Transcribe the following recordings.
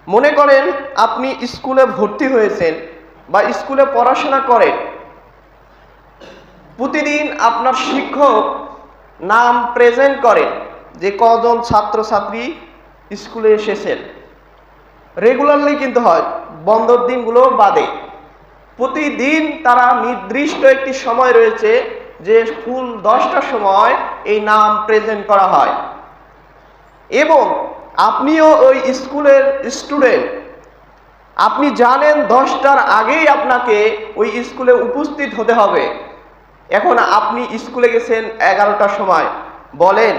মনে করেন আপনি স্কুলে ভর্তি হয়েছেন বা স্কুলে পড়াশোনা করেন, প্রতিদিন আপনার শিক্ষক নাম প্রেজেন্ট করেন যে কজন ছাত্রছাত্রী স্কুলে এসেছেন। রেগুলারলি কিন্তু হয়, বন্ধর দিনগুলো বাদে প্রতিদিন তারা নির্দিষ্ট একটি সময় রয়েছে যে ফুল 10টার সময় এই নাম প্রেজেন্ট করা হয়। এবং আপনিও ওই স্কুলের স্টুডেন্ট, আপনি জানেন 10টার আগেই আপনাকে ওই স্কুলে উপস্থিত হতে হবে। এখন আপনি স্কুলে গেছেন 11টার সময়, বলেন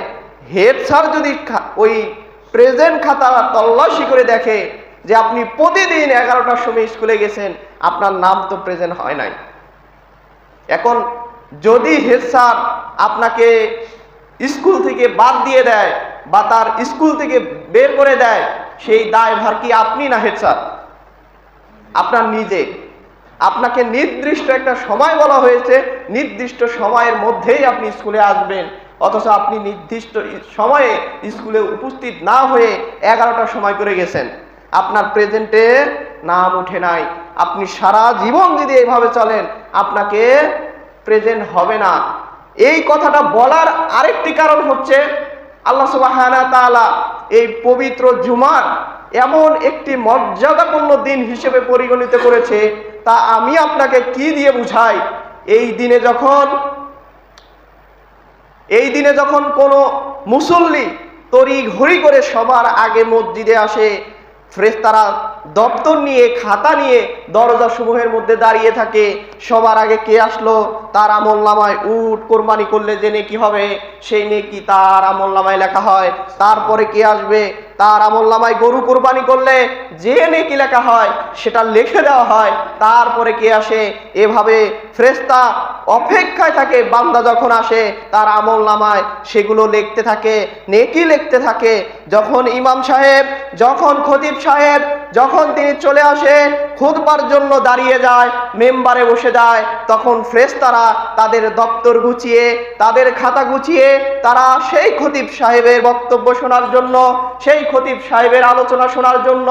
হেড স্যার যদি ওই প্রেজেন্ট খাতা তল্লাশি করে দেখে যে আপনি প্রতিদিন 11টার সময় স্কুলে গেছেন, আপনার নাম তো প্রেজেন্ট হয় নাই। এখন যদি হেড স্যার আপনাকে স্কুল থেকে বাদ দিয়ে দেয় বা তার স্কুল থেকে বের করে দেয়, সেই দায়ভার কি আপনি না হেড স্যার? আপনার নিজে। আপনাকে নির্দিষ্ট একটা সময় বলা হয়েছে, নির্দিষ্ট সময়ের মধ্যেই আপনি স্কুলে আসবেন, অথচ আপনি নির্দিষ্ট সময়ে স্কুলে উপস্থিত না হয়ে 11টার সময় করে গেছেন, আপনার প্রেজেন্টে নাম উঠে নাই। আপনি সারা জীবন যদি এইভাবে চলেন, আপনাকে প্রেজেন্ট হবে না। এই কথাটা বলার আরেকটি কারণ হচ্ছে আল্লাহ সুবহানাহু ওয়া তাআলা এই পবিত্র জুমার এমন একটি মর্যাদাপূর্ণ দিন হিসেবে পরিগণিত করেছে, তা আমি আপনাকে কি দিয়ে বুঝাই। এই দিনে যখন কোনো মুসল্লি তড়ি ঘড়ি করে সবার আগে মসজিদে আসে, ফেরেশতারা দপ্তর নিয়ে খাতা নিয়ে দরজা সমূহের মধ্যে দাঁড়িয়ে থাকে। সবার আগে কে আসলো, তার আমলনামায় উট কোরবানি করলে যে নেকি হবে সেই নেকি তার আমলনামায় লেখা হয়। তারপরে কে আসবে, তার আমলনামায় গরু কোরবানি করলে যে নেকি লেখা হয় সেটা লিখে দেওয়া হয়। তারপরে কে আসে, এভাবে ফেরেশতা অপেক্ষায় থাকে বান্দা যখন আসে তার আমলনামায় সেগুলো লিখতে থাকে, নেকি লিখতে থাকে। যখন ইমাম সাহেব, যখন খতিব সাহেব, যখন তিনি চলে আসে খুতবার জন্য দাঁড়িয়ে যায়, মেম্বারে বসে যায়, তখন ফেরেশতারা তাদের দপ্তর গুছিয়ে, তাদের খাতা গুছিয়ে তারা সেই খতিব সাহেবের বক্তব্য শোনার জন্য, সেই খতিব সাহেবের আলোচনা শোনার জন্য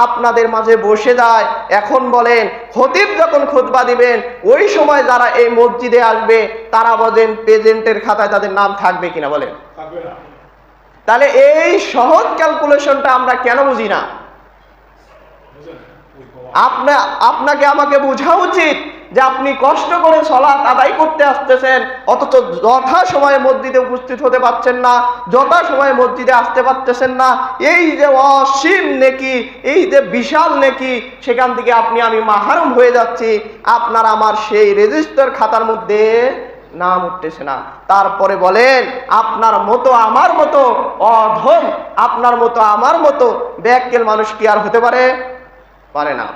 আপনাদের মাঝে বসে যায়। এখন বলেন, খতিব যখন খুতবা দিবেন ওই সময় যারা এই মসজিদে আসবে তারা বলেন প্রেজেন্টের খাতায় তাদের নাম থাকবে কিনা? বলেন থাকবে না। তাহলে এই সহজ ক্যালকুলেশনটা আমরা কেন বুঝি না? আপনাকে আমাকে বোঝা উচিত যে আপনি কষ্ট করে সালাত আদায় করতে আসতেছেন, অথচ যথা সময়ে মসজিদে উপস্থিত হতে পারছেন না, যথা সময়ে মসজিদে আসতে পারতেছেন না। এই যে অসীম নেকি, এই যে বিশাল নেকি, সেখান থেকে আমি মাহরুম হয়ে যাচ্ছি। আপনার আমার সেই রেজিস্টার খাতার মধ্যে নাম উঠতেছে না। তারপরে বলেন, আপনার মতো আমার মতো অধম, আপনার মতো আমার মতো ব্যাককেল মানুষ কি আর হতে পারে? পারে না।